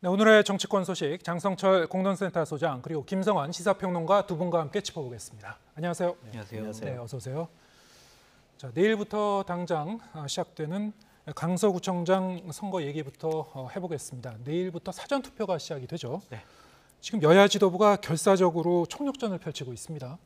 네, 오늘의 정치권 소식 장성철 공동센터 소장 그리고 김성환 시사평론가 두 분과 함께 짚어보겠습니다. 안녕하세요. 안녕하세요. 네, 어서 오세요. 자, 내일부터 당장 시작되는 강서구청장 선거 얘기부터 해보겠습니다. 내일부터 사전 투표가 시작이 되죠. 네. 지금 여야 지도부가 결사적으로 총력전을 펼치고 있습니다.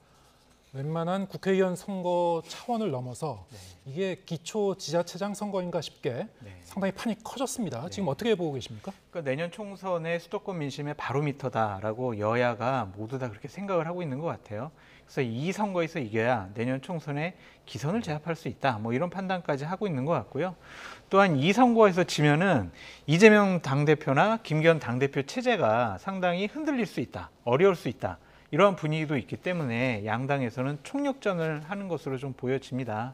웬만한 국회의원 선거 차원을 넘어서 이게 기초 지자체장 선거인가 싶게 상당히 판이 커졌습니다. 지금 어떻게 보고 계십니까? 그러니까 내년 총선의 수도권 민심의 바로미터다라고 여야가 모두 다 그렇게 생각을 하고 있는 것 같아요. 그래서 이 선거에서 이겨야 내년 총선에 기선을 제압할 수 있다. 뭐 이런 판단까지 하고 있는 것 같고요. 또한 이 선거에서 지면은 이재명 당대표나 김기현 당대표 체제가 상당히 흔들릴 수 있다. 어려울 수 있다. 이러한 분위기도 있기 때문에 양당에서는 총력전을 하는 것으로 좀 보여집니다.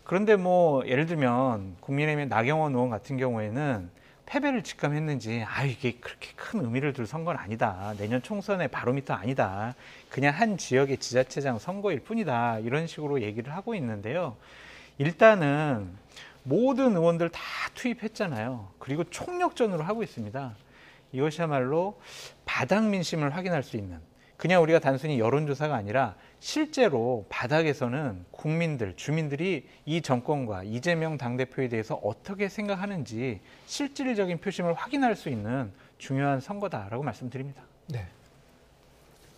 그런데 뭐 예를 들면 국민의힘의 나경원 의원 같은 경우에는 패배를 직감했는지 이게 그렇게 큰 의미를 둘 선거는 아니다. 내년 총선의 바로미터 아니다. 그냥 한 지역의 지자체장 선거일 뿐이다. 이런 식으로 얘기를 하고 있는데요. 일단은 모든 의원들 다 투입했잖아요. 그리고 총력전으로 하고 있습니다. 이것이야말로 바닥 민심을 확인할 수 있는, 그냥 우리가 단순히 여론조사가 아니라 실제로 바닥에서는 국민들, 주민들이 이 정권과 이재명 당대표에 대해서 어떻게 생각하는지 실질적인 표심을 확인할 수 있는 중요한 선거다라고 말씀드립니다. 네.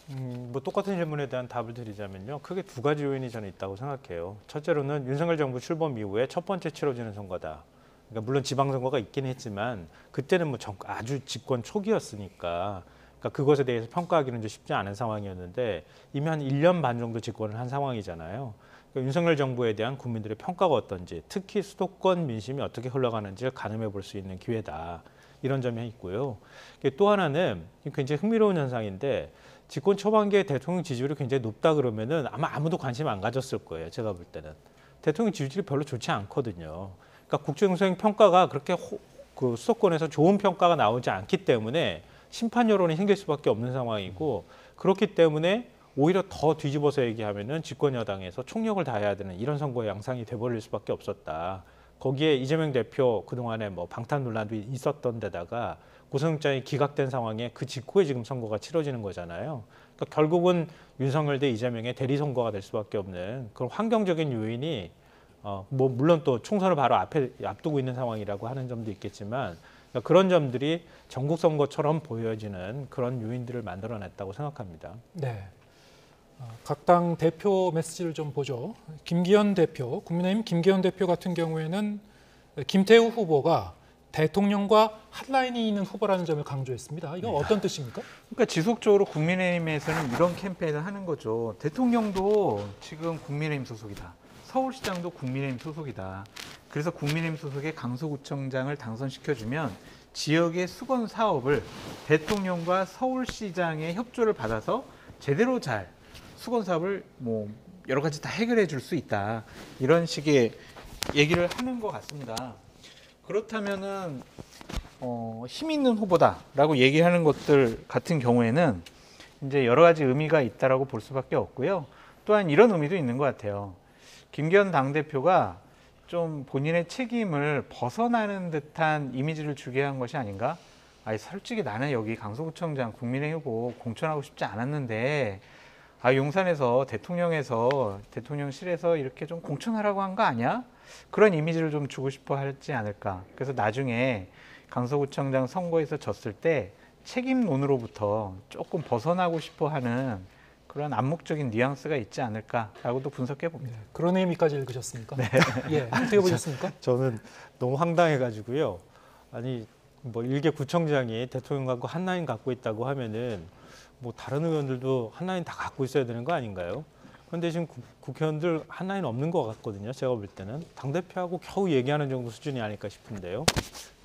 뭐 똑같은 질문에 대한 답을 드리자면요. 크게 두 가지 요인이 저는 있다고 생각해요. 첫째로는 윤석열 정부 출범 이후에 첫 번째 치러지는 선거다. 그러니까 물론 지방선거가 있긴 했지만 그때는 뭐 아주 집권 초기였으니까 그러니까 그것에 대해서 평가하기는 좀 쉽지 않은 상황이었는데 이미 한 1년 반 정도 집권을 한 상황이잖아요. 그러니까 윤석열 정부에 대한 국민들의 평가가 어떤지, 특히 수도권 민심이 어떻게 흘러가는지를 가늠해 볼 수 있는 기회다. 이런 점이 있고요. 또 하나는 굉장히 흥미로운 현상인데 집권 초반기에 대통령 지지율이 굉장히 높다 그러면은 아마 아무도 관심 안 가졌을 거예요. 제가 볼 때는. 대통령 지지율이 별로 좋지 않거든요. 그러니까 국정수행 평가가 그렇게 그 수도권에서 좋은 평가가 나오지 않기 때문에 심판 여론이 생길 수밖에 없는 상황이고, 그렇기 때문에 오히려 더 뒤집어서 얘기하면은 집권 여당에서 총력을 다해야 되는 이런 선거의 양상이 돼버릴 수밖에 없었다. 거기에 이재명 대표 그동안에 뭐 방탄 논란도 있었던 데다가 구속영장이 기각된 상황에 그 직후에 지금 선거가 치러지는 거잖아요. 그러니까 결국은 윤석열 대 이재명의 대리 선거가 될 수밖에 없는 그런 환경적인 요인이 뭐 물론 또 총선을 바로 앞두고 있는 상황이라고 하는 점도 있겠지만, 그러니까 그런 점들이 전국 선거처럼 보여지는 그런 요인들을 만들어냈다고 생각합니다. 네. 각 당 대표 메시지를 좀 보죠. 김기현 대표, 국민의힘 김기현 대표 같은 경우에는 김태우 후보가 대통령과 핫라인이 있는 후보라는 점을 강조했습니다. 이건 어떤 뜻입니까? 그러니까 지속적으로 국민의힘에서는 이런 캠페인을 하는 거죠. 대통령도 지금 국민의힘 소속이다. 서울시장도 국민의힘 소속이다. 그래서 국민의힘 소속의 강서구청장을 당선시켜주면 지역의 수건 사업을 대통령과 서울시장의 협조를 받아서 제대로 잘 수건 사업을 뭐 여러 가지 다 해결해 줄 수 있다. 이런 식의 얘기를 하는 것 같습니다. 그렇다면은 힘 있는 후보다라고 얘기하는 것들 같은 경우에는 이제 여러 가지 의미가 있다라고 볼 수밖에 없고요. 또한 이런 의미도 있는 것 같아요. 김기현 당대표가 좀 본인의 책임을 벗어나는 듯한 이미지를 주게 한 것이 아닌가? 솔직히 나는 여기 강서구청장 국민의힘 후보 공천하고 싶지 않았는데 용산에서 대통령실에서 이렇게 좀 공천하라고 한 거 아니야? 그런 이미지를 좀 주고 싶어 하지 않을까. 그래서 나중에 강서구청장 선거에서 졌을 때 책임론으로부터 조금 벗어나고 싶어 하는 그런 암묵적인 뉘앙스가 있지 않을까라고도 분석해 봅니다. 네, 그런 의미까지 읽으셨습니까? 네. 예, 어떻게 보셨습니까? 저는 너무 황당해가지고요. 아니 뭐 일개 구청장이 대통령하고 한 라인 갖고 있다고 하면은 뭐 다른 의원들도 한 라인 다 갖고 있어야 되는 거 아닌가요? 그런데 지금 국회의원들 한 라인 없는 것 같거든요. 제가 볼 때는 당대표하고 겨우 얘기하는 정도 수준이 아닐까 싶은데요.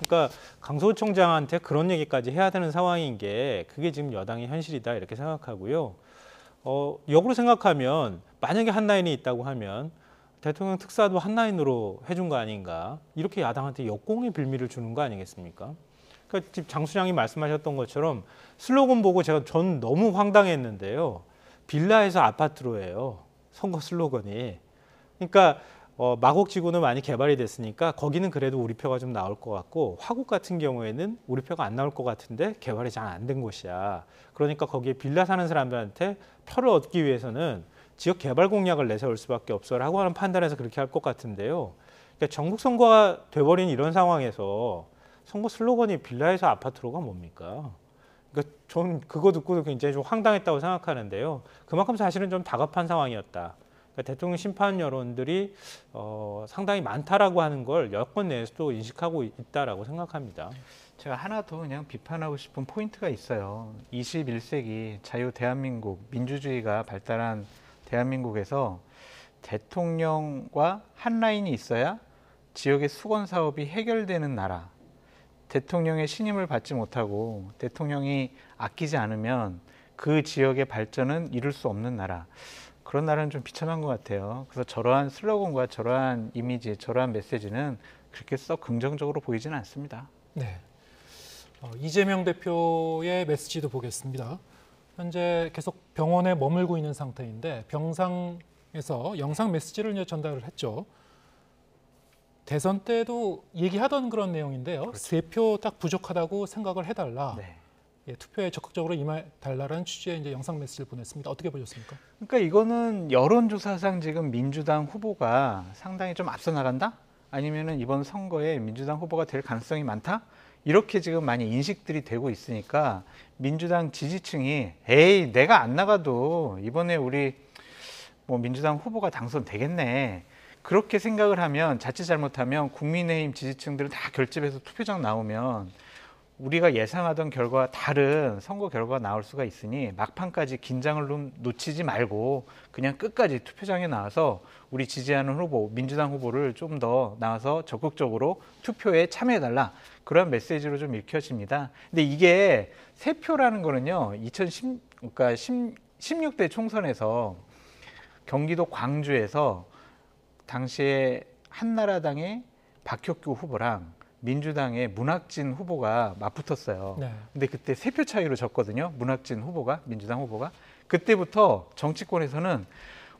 그러니까 강서구청장한테 그런 얘기까지 해야 되는 상황인 게 그게 지금 여당의 현실이다 이렇게 생각하고요. 역으로 생각하면 만약에 한 라인이 있다고 하면 대통령 특사도 한 라인으로 해준 거 아닌가, 이렇게 야당한테 역공의 빌미를 주는 거 아니겠습니까? 그러니까 지금 장 수장이 말씀하셨던 것처럼 슬로건 보고 전 너무 황당했는데요. 빌라에서 아파트로 해요. 선거 슬로건이. 그러니까 마곡지구는 많이 개발이 됐으니까 거기는 그래도 우리 표가 좀 나올 것 같고 화곡 같은 경우에는 우리 표가 안 나올 것 같은데 개발이 잘 안 된 곳이야. 그러니까 거기에 빌라 사는 사람들한테 표를 얻기 위해서는 지역 개발 공약을 내세울 수밖에 없어라고 하는 판단에서 그렇게 할 것 같은데요. 그러니까 전국 선거가 돼버린 이런 상황에서 선거 슬로건이 빌라에서 아파트로가 뭡니까? 그러니까 전 그거 듣고도 굉장히 좀 황당했다고 생각하는데요. 그만큼 사실은 좀 다급한 상황이었다. 그러니까 대통령 심판 여론들이 상당히 많다라고 하는 걸 여권 내에서도 인식하고 있다라고 생각합니다. 제가 하나 더 그냥 비판하고 싶은 포인트가 있어요. 21세기 자유 대한민국, 민주주의가 발달한 대한민국에서 대통령과 한 라인이 있어야 지역의 수건 사업이 해결되는 나라. 대통령의 신임을 받지 못하고 대통령이 아끼지 않으면 그 지역의 발전은 이룰 수 없는 나라. 그런 나라는 좀 비참한 것 같아요. 그래서 저러한 슬로건과 저러한 이미지, 저러한 메시지는 그렇게 썩 긍정적으로 보이지는 않습니다. 네. 이재명 대표의 메시지도 보겠습니다. 현재 계속 병원에 머물고 있는 상태인데 병상에서 영상 메시지를 이제 전달을 했죠. 대선 때도 얘기하던 그런 내용인데요. 그렇죠. 3표 딱 부족하다고 생각을 해달라. 네. 예, 투표에 적극적으로 임해달라는 취지의 이제 영상 메시지를 보냈습니다. 어떻게 보셨습니까? 그러니까 이거는 여론조사상 지금 민주당 후보가 상당히 좀 앞서 나간다? 아니면은 이번 선거에 민주당 후보가 될 가능성이 많다? 이렇게 지금 많이 인식들이 되고 있으니까 민주당 지지층이 에이 내가 안 나가도 이번에 우리 뭐 민주당 후보가 당선되겠네. 그렇게 생각을 하면 자칫 잘못하면 국민의힘 지지층들은 다 결집해서 투표장 나오면 우리가 예상하던 결과와 다른 선거 결과가 나올 수가 있으니 막판까지 긴장을 좀 놓치지 말고 그냥 끝까지 투표장에 나와서 우리 지지하는 후보, 민주당 후보를 좀 더 나와서 적극적으로 투표에 참여해달라. 그런 메시지로 좀 읽혀집니다. 근데 이게 세 표라는 거는요, 16대 총선에서 경기도 광주에서 당시에 한나라당의 박혁규 후보랑 민주당의 문학진 후보가 맞붙었어요. 네. 근데 그때 3표 차이로 졌거든요. 문학진 후보가, 민주당 후보가. 그때부터 정치권에서는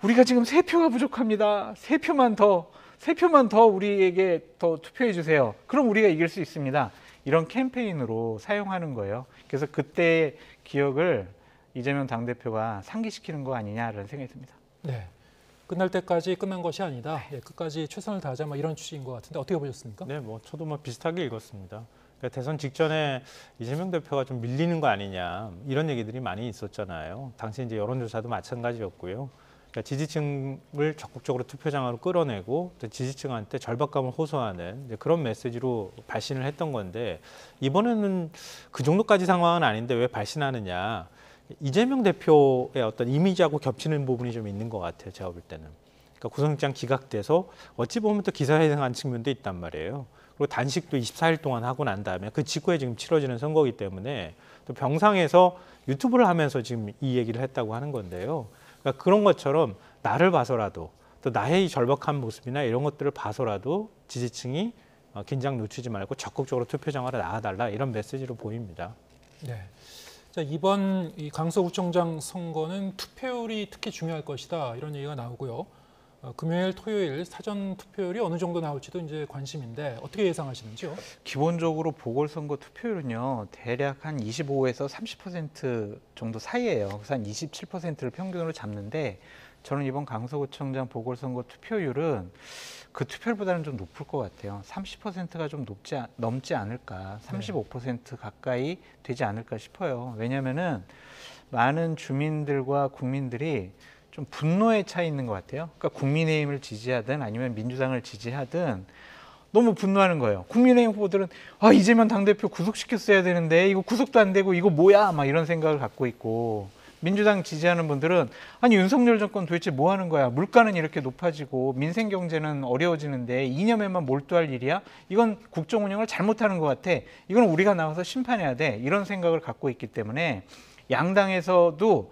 우리가 지금 3표가 부족합니다. 3표만 더 우리에게 더 투표해 주세요. 그럼 우리가 이길 수 있습니다. 이런 캠페인으로 사용하는 거예요. 그래서 그때의 기억을 이재명 당대표가 상기시키는 거 아니냐라는 생각이 듭니다. 네. 끝날 때까지 끝난 것이 아니다. 예, 끝까지 최선을 다하자 뭐 이런 취지인 것 같은데 어떻게 보셨습니까? 네, 뭐 저도 뭐 비슷하게 읽었습니다. 그러니까 대선 직전에 이재명 대표가 좀 밀리는 거 아니냐 이런 얘기들이 많이 있었잖아요. 당시 이제 여론조사도 마찬가지였고요. 그러니까 지지층을 적극적으로 투표장으로 끌어내고 또 지지층한테 절박감을 호소하는 이제 그런 메시지로 발신을 했던 건데 이번에는 그 정도까지 상황은 아닌데 왜 발신하느냐? 이재명 대표의 어떤 이미지하고 겹치는 부분이 좀 있는 것 같아요. 제가 볼 때는. 그러니까 구속영장 기각돼서 어찌 보면 또 기사회생한 측면도 있단 말이에요. 그리고 단식도 24일 동안 하고 난 다음에 그 직후에 지금 치러지는 선거이기 때문에 또 병상에서 유튜브를 하면서 지금 이 얘기를 했다고 하는 건데요. 그러니까 그런 것처럼 나를 봐서라도 또 나의 절박한 모습이나 이런 것들을 봐서라도 지지층이 긴장 놓치지 말고 적극적으로 투표장으로 나와달라 이런 메시지로 보입니다. 네. 자, 이번 이 강서구청장 선거는 투표율이 특히 중요할 것이다 이런 얘기가 나오고요. 금요일, 토요일 사전 투표율이 어느 정도 나올지도 이제 관심인데 어떻게 예상하시는지요? 기본적으로 보궐선거 투표율은요, 대략 한 25에서 30% 정도 사이예요. 그래서 한 27%를 평균으로 잡는데 저는 이번 강서구청장 보궐선거 투표율은 그 투표율보다는 좀 높을 것 같아요. 30%가 좀 넘지 않을까, 35% 가까이 되지 않을까 싶어요. 왜냐하면은 많은 주민들과 국민들이 좀 분노에 차 있는 것 같아요. 그러니까 국민의힘을 지지하든 아니면 민주당을 지지하든 너무 분노하는 거예요. 국민의힘 후보들은 이재명 당대표 구속시켰어야 되는데 이거 구속도 안 되고 이거 뭐야 막 이런 생각을 갖고 있고, 민주당 지지하는 분들은 아니 윤석열 정권 도대체 뭐 하는 거야? 물가는 이렇게 높아지고 민생 경제는 어려워지는데 이념에만 몰두할 일이야? 이건 국정 운영을 잘못하는 것 같아. 이건 우리가 나와서 심판해야 돼. 이런 생각을 갖고 있기 때문에 양당에서도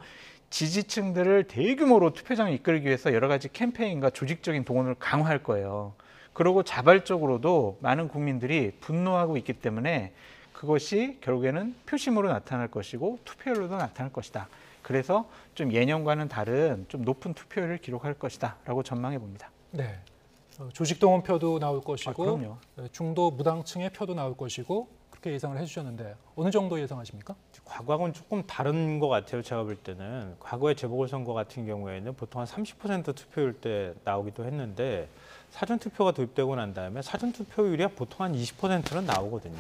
지지층들을 대규모로 투표장에 이끌기 위해서 여러 가지 캠페인과 조직적인 동원을 강화할 거예요. 그리고 자발적으로도 많은 국민들이 분노하고 있기 때문에 그것이 결국에는 표심으로 나타날 것이고 투표율로도 나타날 것이다. 그래서 좀 예년과는 다른 좀 높은 투표율을 기록할 것이다 라고 전망해 봅니다. 네. 조직 동원 표도 나올 것이고 그럼요. 중도 무당층의 표도 나올 것이고 그렇게 예상을 해주셨는데 어느 정도 예상하십니까? 과거하고는 조금 다른 것 같아요. 제가 볼 때는 과거의 재보궐선거 같은 경우에는 보통 한 30% 투표율 때 나오기도 했는데 사전투표가 도입되고 난 다음에 사전투표율이 보통 한 20%는 나오거든요.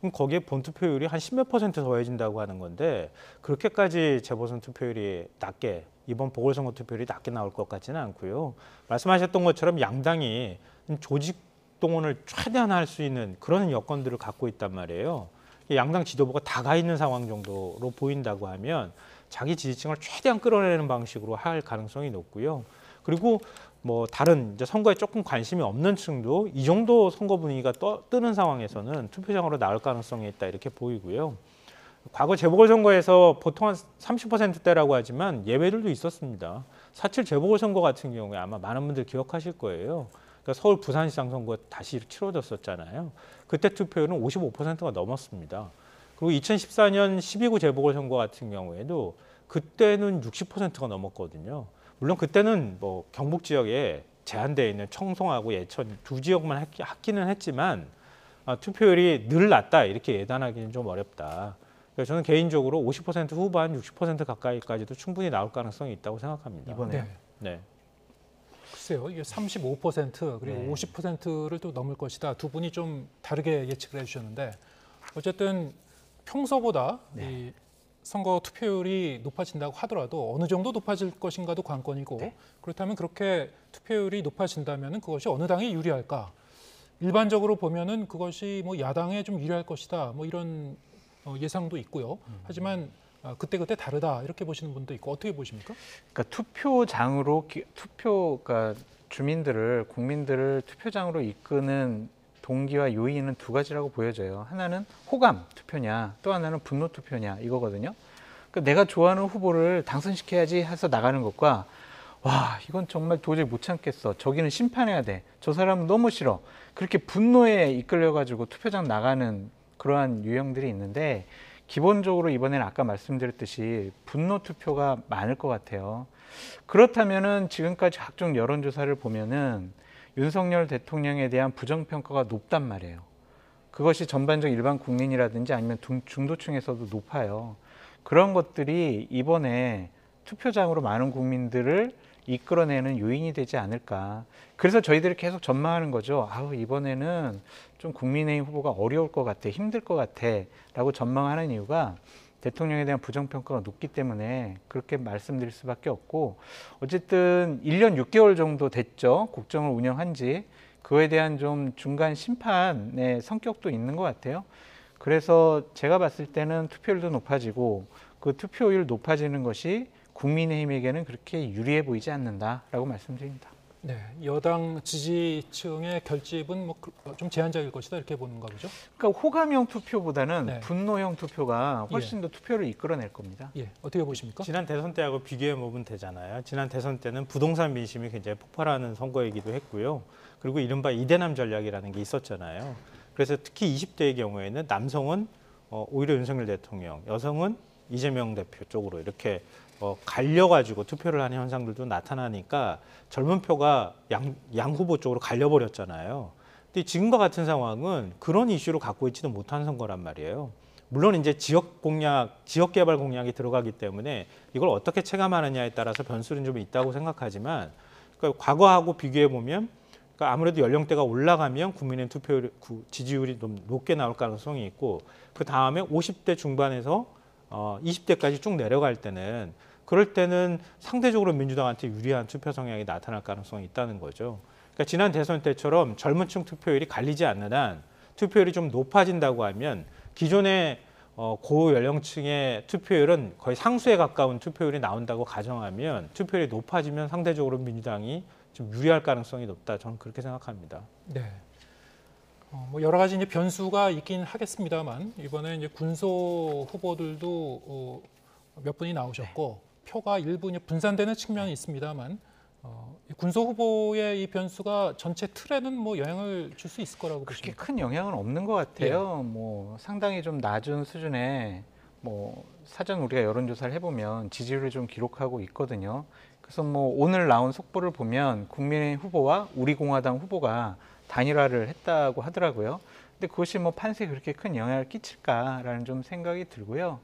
그럼 거기에 본투표율이 한 10몇 % 더해진다고 하는 건데 그렇게까지 재보선 투표율이 낮게 이번 보궐선거 투표율이 낮게 나올 것 같지는 않고요. 말씀하셨던 것처럼 양당이 조직 동원을 최대한 할 수 있는 그런 여건들을 갖고 있단 말이에요. 양당 지도부가 다 가 있는 상황 정도로 보인다고 하면 자기 지지층을 최대한 끌어내는 방식으로 할 가능성이 높고요. 그리고 뭐 다른 이제 선거에 조금 관심이 없는 층도 이 정도 선거 분위기가 뜨는 상황에서는 투표장으로 나올 가능성이 있다 이렇게 보이고요. 과거 재보궐선거에서 보통 한 30%대라고 하지만 예외들도 있었습니다. 4.7 재보궐선거 같은 경우에 아마 많은 분들 기억하실 거예요. 그러니까 서울 부산시장 선거 다시 치러졌었잖아요. 그때 투표율은 55%가 넘었습니다. 그리고 2014년 12구 재보궐선거 같은 경우에도 그때는 60%가 넘었거든요. 물론 그때는 뭐 경북 지역에 제한되어 있는 청송하고 예천 두 지역만 했기는 했지만 투표율이 늘 낮다 이렇게 예단하기는 좀 어렵다. 그래서 저는 개인적으로 50% 후반, 60% 가까이까지도 충분히 나올 가능성이 있다고 생각합니다. 이번에 네. 글쎄요, 이게 35% 그리고 네. 50%를 또 넘을 것이다. 두 분이 좀 다르게 예측을 해주셨는데 어쨌든 평소보다 이 선거 투표율이 높아진다고 하더라도 어느 정도 높아질 것인가도 관건이고 그렇다면 그렇게 투표율이 높아진다면 그것이 어느 당이 유리할까? 일반적으로 보면은 그것이 뭐 야당에 좀 유리할 것이다. 뭐 이런 예상도 있고요. 하지만 그때그때 다르다 이렇게 보시는 분도 있고 어떻게 보십니까? 그러니까 그러니까 국민들을 투표장으로 이끄는 동기와 요인은 두 가지라고 보여져요. 하나는 호감 투표냐, 또 하나는 분노 투표냐 이거거든요. 그러니까 내가 좋아하는 후보를 당선시켜야지 해서 나가는 것과 와 이건 정말 도저히 못 참겠어. 저기는 심판해야 돼. 저 사람은 너무 싫어. 그렇게 분노에 이끌려가지고 투표장 나가는 그러한 유형들이 있는데 기본적으로 이번에는 아까 말씀드렸듯이 분노 투표가 많을 것 같아요. 그렇다면은 지금까지 각종 여론조사를 보면은 윤석열 대통령에 대한 부정평가가 높단 말이에요. 그것이 전반적 일반 국민이라든지 아니면 중도층에서도 높아요. 그런 것들이 이번에 투표장으로 많은 국민들을 이끌어내는 요인이 되지 않을까. 그래서 저희들이 계속 전망하는 거죠. 이번에는 좀 국민의힘 후보가 어려울 것 같아, 힘들 것 같아 라고 전망하는 이유가 대통령에 대한 부정평가가 높기 때문에 그렇게 말씀드릴 수밖에 없고 어쨌든 1년 6개월 정도 됐죠. 국정을 운영한 지. 그거에 대한 좀 중간 심판의 성격도 있는 것 같아요. 그래서 제가 봤을 때는 투표율도 높아지고 그 투표율 높아지는 것이 국민의힘에게는 그렇게 유리해 보이지 않는다라고 말씀드립니다. 네, 여당 지지층의 결집은 뭐 좀 제한적일 것이다 이렇게 보는가 보죠. 그러니까 호감형 투표보다는 네. 분노형 투표가 훨씬 더 투표를 이끌어낼 겁니다. 예, 어떻게 보십니까? 지난 대선 때하고 비교해 보면 되잖아요. 지난 대선 때는 부동산 민심이 굉장히 폭발하는 선거이기도 했고요. 그리고 이른바 이대남 전략이라는 게 있었잖아요. 그래서 특히 20대의 경우에는 남성은 오히려 윤석열 대통령, 여성은 이재명 대표 쪽으로 이렇게 갈려가지고 투표를 하는 현상들도 나타나니까 젊은 표가 양 후보 쪽으로 갈려버렸잖아요. 근데 지금과 같은 상황은 그런 이슈로 갖고 있지도 못한 선거란 말이에요. 물론 이제 지역 개발 공약이 들어가기 때문에 이걸 어떻게 체감하느냐에 따라서 변수는 좀 있다고 생각하지만 그러니까 과거하고 비교해 보면 그러니까 아무래도 연령대가 올라가면 국민의 투표율 지지율이 좀 높게 나올 가능성이 있고 그 다음에 50대 중반에서 20대까지 쭉 내려갈 때는 그럴 때는 상대적으로 민주당한테 유리한 투표 성향이 나타날 가능성이 있다는 거죠. 그러니까 지난 대선 때처럼 젊은 층 투표율이 갈리지 않는 한 투표율이 좀 높아진다고 하면 기존의 고연령층의 투표율은 거의 상수에 가까운 투표율이 나온다고 가정하면 투표율이 높아지면 상대적으로 민주당이 좀 유리할 가능성이 높다. 저는 그렇게 생각합니다. 네. 뭐 여러 가지 이제 변수가 있긴 하겠습니다만 이번에 이제 군소 후보들도 몇 분이 나오셨고 표가 일부 이제 분산되는 측면이 있습니다만 군소 후보의 이 변수가 전체 틀에는 뭐 영향을 줄 수 있을 거라고 그렇게 보십니까? 큰 영향은 없는 것 같아요. 뭐 상당히 좀 낮은 수준의 뭐 사전 우리가 여론조사를 해보면 지지율을 좀 기록하고 있거든요. 그래서 뭐 오늘 나온 속보를 보면 국민의힘 후보와 우리공화당 후보가 단일화를 했다고 하더라고요. 근데 그것이 뭐 판세에 그렇게 큰 영향을 끼칠까라는 좀 생각이 들고요.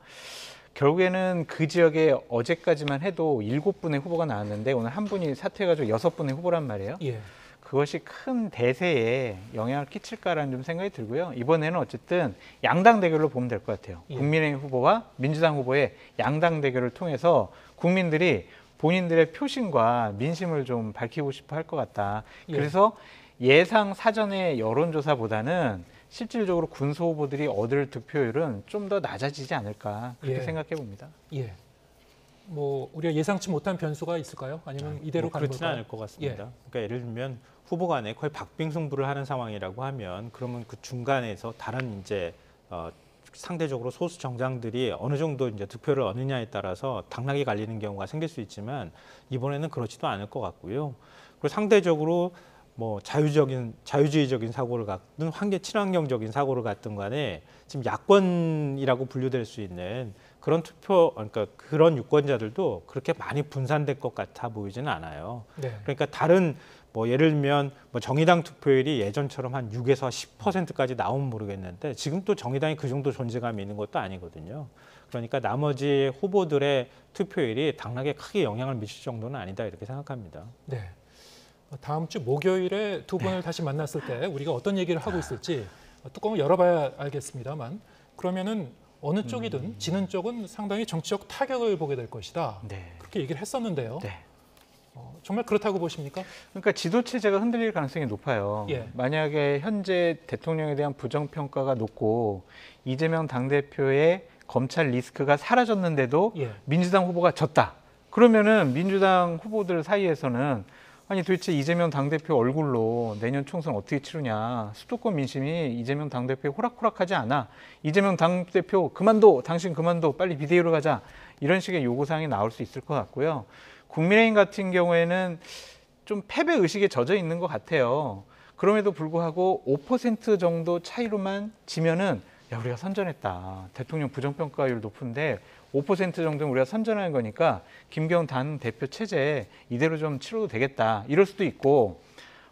결국에는 그 지역에 어제까지만 해도 7분의 후보가 나왔는데 오늘 한 분이 사퇴해가지고 6분의 후보란 말이에요. 예. 그것이 큰 대세에 영향을 끼칠까라는 좀 생각이 들고요. 이번에는 어쨌든 양당 대결로 보면 될 것 같아요. 예. 국민의힘 후보와 민주당 후보의 양당 대결을 통해서 국민들이 본인들의 표심과 민심을 좀 밝히고 싶어 할 것 같다. 예. 그래서 예상 사전의 여론조사보다는 실질적으로 군소 후보들이 얻을 득표율은 좀 더 낮아지지 않을까 그렇게 예. 생각해 봅니다. 예. 뭐 우리가 예상치 못한 변수가 있을까요? 아니면 이대로 가는 그렇지는 걸까요? 않을 것 같습니다. 그러니까 예를 들면 후보 간에 거의 박빙승부를 하는 상황이라고 하면 그러면 그 중간에서 다른 이제 상대적으로 소수 정당들이 어느 정도 이제 득표를 얻느냐에 따라서 당락이 갈리는 경우가 생길 수 있지만 이번에는 그렇지도 않을 것 같고요. 그리고 상대적으로 뭐 자유주의적인 사고를 갖든 친환경적인 사고를 갖든 간에 지금 야권이라고 분류될 수 있는 그런 그러니까 그런 유권자들도 그렇게 많이 분산될 것 같아 보이지는 않아요. 네. 그러니까 다른 뭐 예를 들면 뭐 정의당 투표율이 예전처럼 한 6에서 10%까지 나오면 모르겠는데 지금 또 정의당이 그 정도 존재감이 있는 것도 아니거든요. 그러니까 나머지 후보들의 투표율이 당락에 크게 영향을 미칠 정도는 아니다 이렇게 생각합니다. 네. 다음 주 목요일에 두 분을 다시 만났을 때 우리가 어떤 얘기를 하고 있을지 뚜껑을 열어봐야 알겠습니다만 그러면은 어느 쪽이든 지는 쪽은 상당히 정치적 타격을 보게 될 것이다. 네. 그렇게 얘기를 했었는데요. 네. 정말 그렇다고 보십니까? 그러니까 지도 체제가 흔들릴 가능성이 높아요. 예. 만약에 현재 대통령에 대한 부정 평가가 높고 이재명 당대표의 검찰 리스크가 사라졌는데도 예. 민주당 후보가 졌다. 그러면은 민주당 후보들 사이에서는 아니 도대체 이재명 당대표 얼굴로 내년 총선 어떻게 치르냐. 수도권 민심이 이재명 당대표에 호락호락하지 않아. 이재명 당대표 그만둬. 당신 그만둬. 빨리 비대위로 가자. 이런 식의 요구사항이 나올 수 있을 것 같고요. 국민의힘 같은 경우에는 좀 패배 의식에 젖어 있는 것 같아요. 그럼에도 불구하고 5% 정도 차이로만 지면은 야 우리가 선전했다. 대통령 부정평가율 높은데 5% 정도는 우리가 선전하는 거니까 김기현 당대표 체제 이대로 좀 치러도 되겠다. 이럴 수도 있고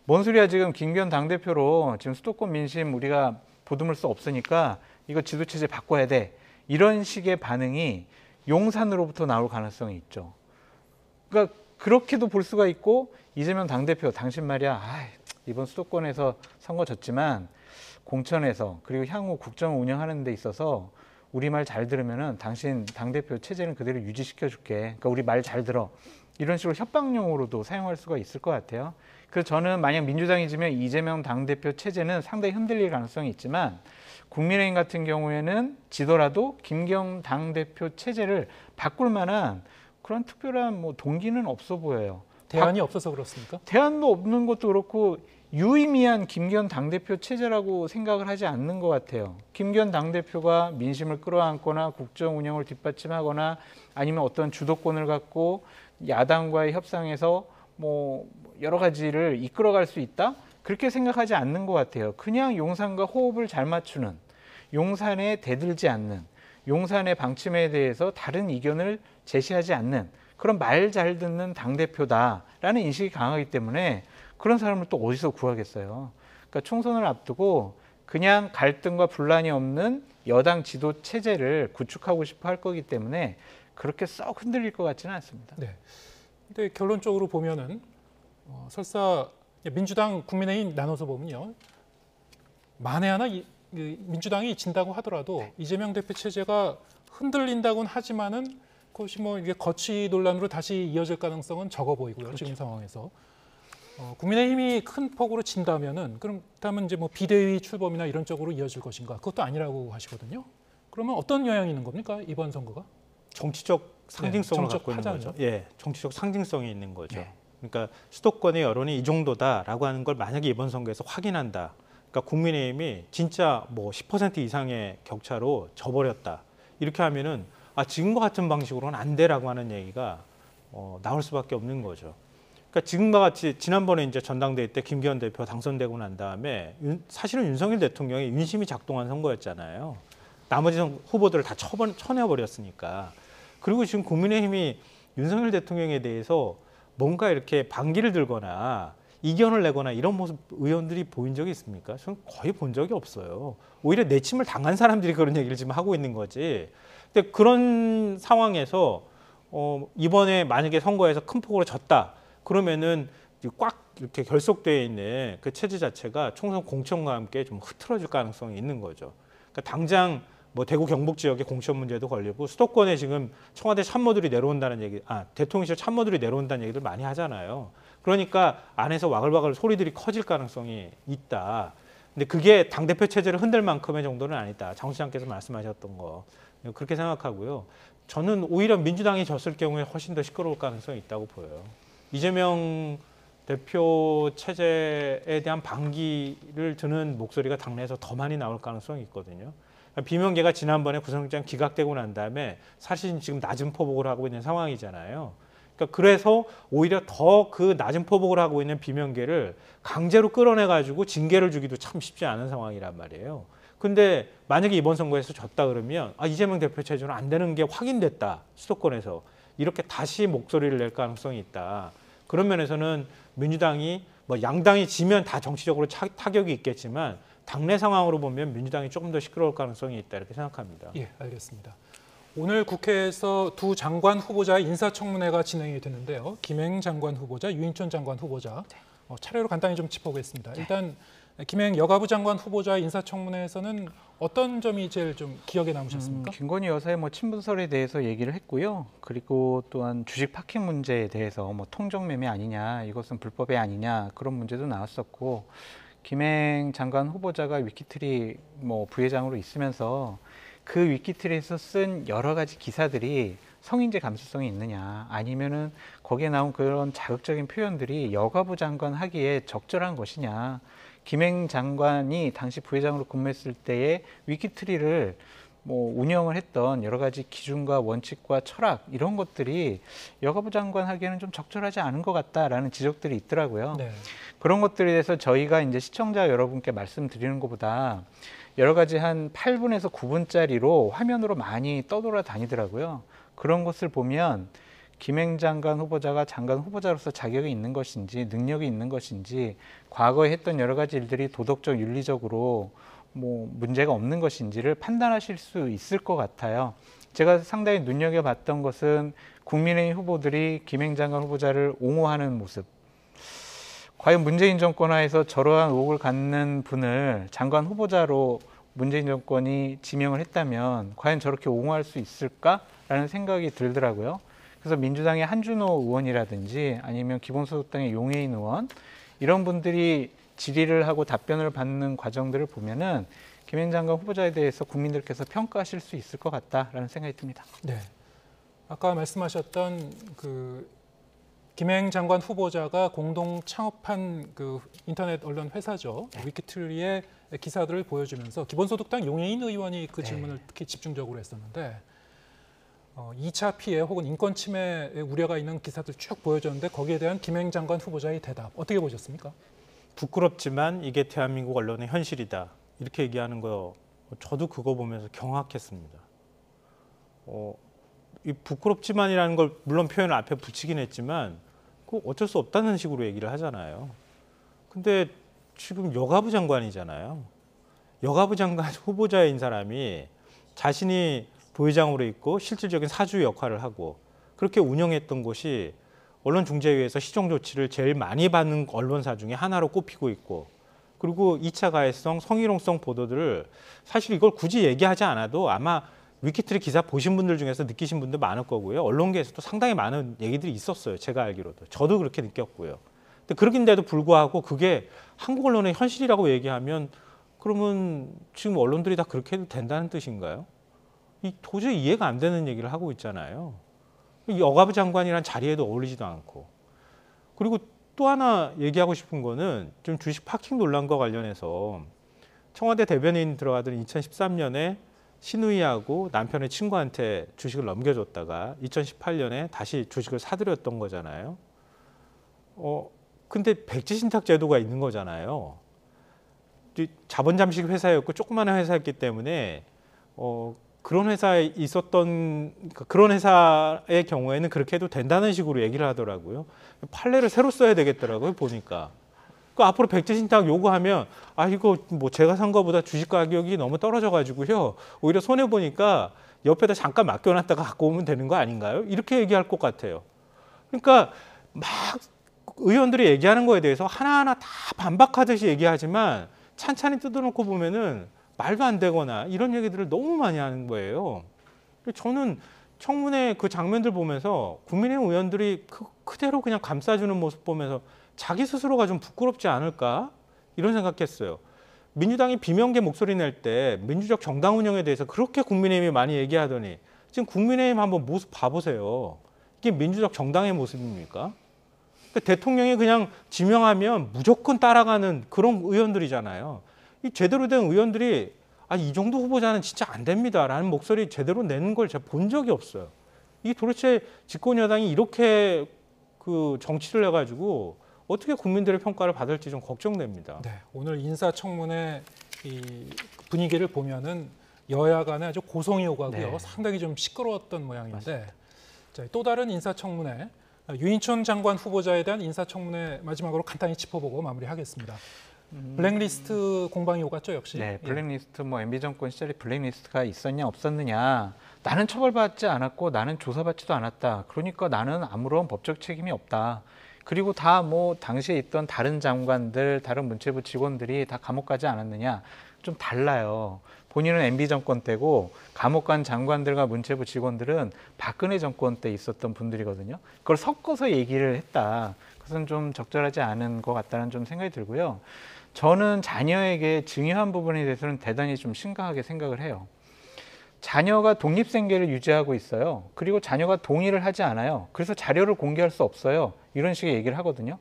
뭔 소리야 지금 김기현 당대표로 지금 수도권 민심 우리가 보듬을 수 없으니까 이거 지도체제 바꿔야 돼. 이런 식의 반응이 용산으로부터 나올 가능성이 있죠. 그러니까 그렇게도 볼 수가 있고 이재명 당대표 당신 말이야 이번 수도권에서 선거 졌지만 공천에서 그리고 향후 국정을 운영하는 데 있어서 우리 말 잘 들으면은 당신 당대표 체제는 그대로 유지시켜 줄게. 그러니까 우리 말 잘 들어. 이런 식으로 협박용으로도 사용할 수가 있을 것 같아요. 그래서 저는 만약 민주당이 지면 이재명 당대표 체제는 상당히 흔들릴 가능성이 있지만 국민의힘 같은 경우에는 지더라도 김기현 당대표 체제를 바꿀 만한 그런 특별한 뭐 동기는 없어 보여요. 대안이 없어서 그렇습니까? 대안도 없는 것도 그렇고 유의미한 김기현 당대표 체제라고 생각을 하지 않는 것 같아요. 김기현 당대표가 민심을 끌어안거나 국정 운영을 뒷받침하거나 아니면 어떤 주도권을 갖고 야당과의 협상에서 뭐 여러 가지를 이끌어갈 수 있다? 그렇게 생각하지 않는 것 같아요. 그냥 용산과 호흡을 잘 맞추는, 용산에 대들지 않는, 용산의 방침에 대해서 다른 이견을 제시하지 않는 그런 말 잘 듣는 당대표다라는 인식이 강하기 때문에 그런 사람을 또 어디서 구하겠어요. 그러니까 총선을 앞두고 그냥 갈등과 분란이 없는 여당 지도 체제를 구축하고 싶어 할 거기 때문에 그렇게 썩 흔들릴 것 같지는 않습니다. 네. 근데 결론적으로 보면은 설사 민주당, 국민의힘 나눠서 보면요, 만에 하나 민주당이 진다고 하더라도 이재명 대표 체제가 흔들린다고는 하지만은 그것이 뭐 이게 거취 논란으로 다시 이어질 가능성은 적어 보이고요. 그렇죠. 지금 상황에서 국민의힘이 큰 폭으로 진다면은 그렇다면 이제 뭐 비대위 출범이나 이런 쪽으로 이어질 것인가? 그것도 아니라고 하시거든요. 그러면 어떤 영향이 있는 겁니까? 이번 선거가? 정치적 상징성을 정치적 갖고 있는 파장이요? 거죠. 예, 정치적 상징성이 있는 거죠. 네. 그러니까 수도권의 여론이 이 정도다라고 하는 걸 만약에 이번 선거에서 확인한다. 그러니까 국민의힘이 진짜 뭐 10% 이상의 격차로 져버렸다. 이렇게 하면은 지금과 같은 방식으로는 안 돼라고 하는 얘기가 나올 수밖에 없는 거죠. 그러니까 지금과 같이 지난번에 이제 전당대회 때 김기현 대표 당선되고 난 다음에 사실은 윤석열 대통령이 윤심이 작동한 선거였잖아요. 나머지 후보들을 다 쳐내버렸으니까. 그리고 지금 국민의힘이 윤석열 대통령에 대해서 뭔가 이렇게 반기를 들거나 이견을 내거나 이런 모습 의원들이 보인 적이 있습니까? 저는 거의 본 적이 없어요. 오히려 내침을 당한 사람들이 그런 얘기를 지금 하고 있는 거지. 근데 그런 상황에서 이번에 만약에 선거에서 큰 폭으로 졌다 그러면은 꽉 이렇게 결속되어 있는 그 체제 자체가 총선 공천과 함께 좀 흐트러질 가능성이 있는 거죠. 그러니까 당장 뭐 대구 경북 지역의 공천 문제도 걸리고 수도권에 지금 청와대 참모들이 내려온다는 얘기, 대통령실 참모들이 내려온다는 얘기들 많이 하잖아요. 그러니까 안에서 와글와글 소리들이 커질 가능성이 있다. 근데 그게 당대표 체제를 흔들 만큼의 정도는 아니다. 장 시장께서 말씀하셨던 거 그렇게 생각하고요. 저는 오히려 민주당이 졌을 경우에 훨씬 더 시끄러울 가능성이 있다고 보여요. 이재명 대표 체제에 대한 반기를 드는 목소리가 당내에서 더 많이 나올 가능성이 있거든요. 비명계가 지난번에 구속영장 기각되고 난 다음에 사실 지금 낮은 포복을 하고 있는 상황이잖아요. 그러니까 그래서 오히려 더 그 낮은 포복을 하고 있는 비명계를 강제로 끌어내가지고 징계를 주기도 참 쉽지 않은 상황이란 말이에요. 근데 만약에 이번 선거에서 졌다 그러면 이재명 대표 체제는 안 되는 게 확인됐다. 수도권에서. 이렇게 다시 목소리를 낼 가능성이 있다. 그런 면에서는 민주당이 뭐 양당이 지면 다 정치적으로 타격이 있겠지만 당내 상황으로 보면 민주당이 조금 더 시끄러울 가능성이 있다 이렇게 생각합니다. 예, 알겠습니다. 오늘 국회에서 두 장관 후보자의 인사청문회가 진행이 되는데요. 김행 장관 후보자, 유인촌 장관 후보자 차례로 간단히 좀 짚어보겠습니다. 일단 김행 여가부 장관 후보자 인사청문회에서는 어떤 점이 제일 좀 기억에 남으셨습니까? 김건희 여사의 뭐 친분설에 대해서 얘기를 했고요. 그리고 또한 주식 파킹 문제에 대해서 뭐 통정매매 아니냐, 이것은 불법이 아니냐 그런 문제도 나왔었고, 김행 장관 후보자가 위키트리 뭐 부회장으로 있으면서 그 위키트리에서 쓴 여러 가지 기사들이 성인지 감수성이 있느냐, 아니면은 거기에 나온 그런 자극적인 표현들이 여가부 장관 하기에 적절한 것이냐. 김행 장관이 당시 부회장으로 근무했을 때의 위키트리를 뭐 운영을 했던 여러 가지 기준과 원칙과 철학 이런 것들이 여가부 장관 하기에는 좀 적절하지 않은 것 같다라는 지적들이 있더라고요. 네. 그런 것들에 대해서 저희가 이제 시청자 여러분께 말씀드리는 것보다 여러 가지 한 8분에서 9분짜리로 화면으로 많이 떠돌아 다니더라고요. 그런 것을 보면 김행 장관 후보자가 장관 후보자로서 자격이 있는 것인지 능력이 있는 것인지 과거에 했던 여러 가지 일들이 도덕적 윤리적으로 뭐 문제가 없는 것인지를 판단하실 수 있을 것 같아요. 제가 상당히 눈여겨봤던 것은 국민의힘 후보들이 김행 장관 후보자를 옹호하는 모습. 과연 문재인 정권 하에서 저러한 의혹을 갖는 분을 장관 후보자로 문재인 정권이 지명을 했다면 과연 저렇게 옹호할 수 있을까라는 생각이 들더라고요. 그래서 민주당의 한준호 의원이라든지 아니면 기본소득당의 용해인 의원 이런 분들이 질의를 하고 답변을 받는 과정들을 보면은 김행 장관 후보자에 대해서 국민들께서 평가하실 수 있을 것 같다라는 생각이 듭니다. 네. 아까 말씀하셨던 그 김행 장관 후보자가 공동 창업한 그 인터넷 언론 회사죠. 위키트리의 기사들을 보여주면서 기본소득당 용해인 의원이 그 질문을 특히 집중적으로 했었는데 2차 피해 혹은 인권 침해의 우려가 있는 기사들 쭉 보여줬는데 거기에 대한 김행 장관 후보자의 대답 어떻게 보셨습니까? 부끄럽지만 이게 대한민국 언론의 현실이다. 이렇게 얘기하는 거 저도 그거 보면서 경악했습니다. 이 부끄럽지만이라는 걸 물론 표현을 앞에 붙이긴 했지만 그 어쩔 수 없다는 식으로 얘기를 하잖아요. 근데 지금 여가부 장관이잖아요. 여가부 장관 후보자인 사람이 자신이 부회장으로 있고 실질적인 사주 역할을 하고 그렇게 운영했던 곳이 언론중재위에서 시정 조치를 제일 많이 받는 언론사 중에 하나로 꼽히고 있고 그리고 2차 가해성, 성희롱성 보도들을 사실 이걸 굳이 얘기하지 않아도 아마 위키트리 기사 보신 분들 중에서 느끼신 분들 많을 거고요. 언론계에서도 상당히 많은 얘기들이 있었어요. 제가 알기로도. 저도 그렇게 느꼈고요. 근데 그러긴데도 불구하고 그게 한국 언론의 현실이라고 얘기하면 그러면 지금 언론들이 다 그렇게 해도 된다는 뜻인가요? 도저히 이해가 안 되는 얘기를 하고 있잖아요. 여가부 장관이란 자리에도 어울리지도 않고. 그리고 또 하나 얘기하고 싶은 거는 좀 주식 파킹 논란과 관련해서 청와대 대변인 들어가던 2013년에 신우이하고 남편의 친구한테 주식을 넘겨줬다가 2018년에 다시 주식을 사들였던 거잖아요. 근데 백지 신탁 제도가 있는 거잖아요. 자본 잠식 회사였고 조그마한 회사였기 때문에 그런 회사에 있었던 그런 회사의 경우에는 그렇게 해도 된다는 식으로 얘기를 하더라고요. 판례를 새로 써야 되겠더라고요, 보니까. 그 앞으로 백지 신탁 요구하면 이거 뭐 제가 산 거보다 주식 가격이 너무 떨어져 가지고요. 오히려 손해 보니까 옆에다 잠깐 맡겨놨다가 갖고 오면 되는 거 아닌가요? 이렇게 얘기할 것 같아요. 그러니까 막 의원들이 얘기하는 거에 대해서 하나하나 다 반박하듯이 얘기하지만 찬찬히 뜯어놓고 보면은 말도 안 되거나 이런 얘기들을 너무 많이 하는 거예요. 저는 청문회 그 장면들 보면서 국민의힘 의원들이 그대로 그냥 감싸주는 모습 보면서 자기 스스로가 좀 부끄럽지 않을까 이런 생각했어요. 민주당이 비명계 목소리 낼 때 민주적 정당 운영에 대해서 그렇게 국민의힘이 많이 얘기하더니 지금 국민의힘 한번 모습 봐보세요. 이게 민주적 정당의 모습입니까? 그러니까 대통령이 그냥 지명하면 무조건 따라가는 그런 의원들이잖아요. 이 제대로 된 의원들이 이 정도 후보자는 진짜 안 됩니다라는 목소리 제대로 내는 걸 제가 본 적이 없어요. 이 도대체 집권 여당이 이렇게 그 정치를 해가지고 어떻게 국민들의 평가를 받을지 좀 걱정됩니다. 네, 오늘 인사청문회 이 분위기를 보면은 여야 간에 아주 고성이 오가고요. 네. 상당히 좀 시끄러웠던 모양인데 맞습니다. 자, 또 다른 인사청문회 유인촌 장관 후보자에 대한 인사청문회 마지막으로 간단히 짚어보고 마무리하겠습니다. 블랙리스트 공방이 오갔죠, 역시. 네, 블랙리스트 MB 정권 시절에 블랙리스트가 있었냐 없었느냐. 나는 처벌받지 않았고 나는 조사받지도 않았다. 그러니까 나는 아무런 법적 책임이 없다. 그리고 다 당시에 있던 다른 장관들, 다른 문체부 직원들이 다 감옥 가지 않았느냐. 좀 달라요. 본인은 MB 정권 때고 감옥 간 장관들과 문체부 직원들은 박근혜 정권 때 있었던 분들이거든요. 그걸 섞어서 얘기를 했다. 그것은 좀 적절하지 않은 것 같다는 좀 생각이 들고요. 저는 자녀에게 증여한 부분에 대해서는 대단히 좀 심각하게 생각을 해요. 자녀가 독립생계를 유지하고 있어요. 그리고 자녀가 동의를 하지 않아요. 그래서 자료를 공개할 수 없어요. 이런 식의 얘기를 하거든요.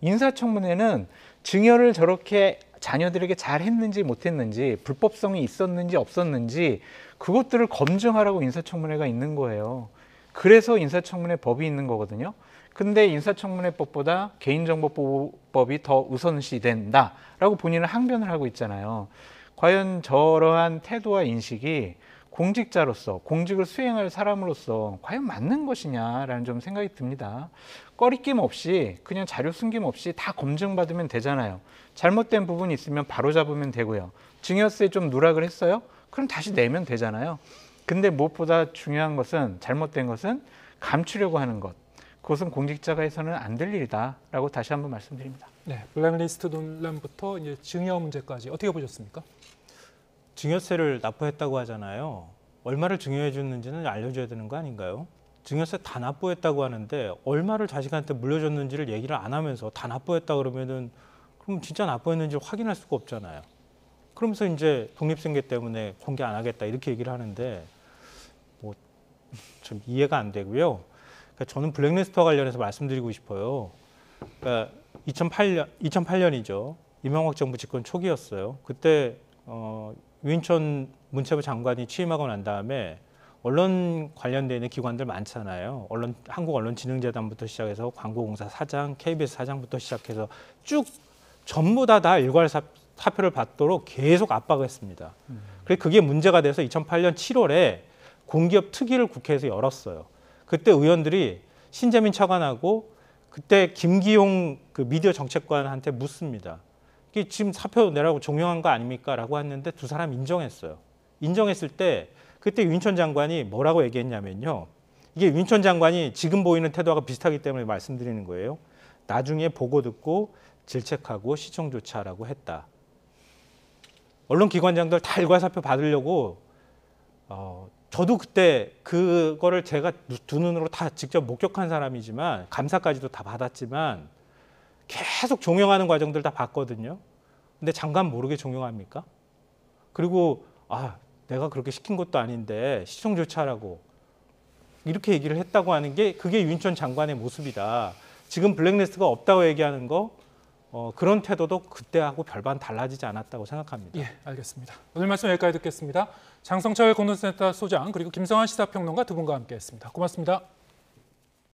인사청문회는 증여를 저렇게 자녀들에게 잘 했는지 못했는지, 불법성이 있었는지 없었는지 그것들을 검증하라고 인사청문회가 있는 거예요. 그래서 인사청문회 법이 있는 거거든요. 근데 인사청문회법보다 개인정보보호법이 더 우선시된다라고 본인은 항변을 하고 있잖아요. 과연 저러한 태도와 인식이 공직자로서, 공직을 수행할 사람으로서 과연 맞는 것이냐라는 좀 생각이 듭니다. 꺼리낌 없이 그냥 자료 숨김 없이 다 검증받으면 되잖아요. 잘못된 부분이 있으면 바로 잡으면 되고요. 증여세에 좀 누락을 했어요? 그럼 다시 내면 되잖아요. 근데 무엇보다 중요한 것은, 잘못된 것은 감추려고 하는 것. 그것은 공직자가 해서는 안 될 일이다라고 다시 한번 말씀드립니다. 네, 블랙리스트 논란부터 이제 증여 문제까지 어떻게 보셨습니까? 증여세를 납부했다고 하잖아요. 얼마를 증여해 줬는지는 알려줘야 되는 거 아닌가요? 증여세 다 납부했다고 하는데 얼마를 자식한테 물려줬는지를 얘기를 안 하면서 다 납부했다 그러면은 그럼 진짜 납부했는지 확인할 수가 없잖아요. 그러면서 이제 독립생계 때문에 공개 안 하겠다 이렇게 얘기를 하는데 좀 이해가 안 되고요. 그러니까 저는 블랙리스트와 관련해서 말씀드리고 싶어요. 그러니까 2008년이죠. 이명박 정부 집권 초기였어요. 그때 유인촌 문체부 장관이 취임하고 난 다음에 언론 관련돼 있는 기관들 많잖아요. 한국언론진흥재단부터 시작해서 광고공사 사장, KBS 사장부터 시작해서 쭉 전부 다 일괄 사표를 받도록 계속 압박했습니다. 그래서 그게 문제가 돼서 2008년 7월에 공기업 특위를 국회에서 열었어요. 그때 의원들이 신재민 차관하고 그때 김기용 그 미디어 정책관한테 묻습니다. 이게 지금 사표 내라고 종용한 거 아닙니까? 라고 했는데 두 사람 인정했어요. 인정했을 때 그때 유인촌 장관이 뭐라고 얘기했냐면요. 이게 유인촌 장관이 지금 보이는 태도와 비슷하기 때문에 말씀드리는 거예요. 나중에 보고 듣고 질책하고 시정조차하라고 했다. 언론기관장들 다 일괄사표 받으려고 저도 그때 그거를 제가 두 눈으로 다 직접 목격한 사람이지만 감사까지도 다 받았지만 계속 종용하는 과정들 다 봤거든요. 근데 장관 모르게 종용합니까? 그리고 내가 그렇게 시킨 것도 아닌데 시정조차하라고 이렇게 얘기를 했다고 하는 게 그게 유인촌 장관의 모습이다. 지금 블랙리스트가 없다고 얘기하는 거 그런 태도도 그때하고 별반 달라지지 않았다고 생각합니다. 예, 알겠습니다. 오늘 말씀 여기까지 듣겠습니다. 장성철 공동센터 소장 그리고 김성환 시사평론가 두 분과 함께했습니다. 고맙습니다.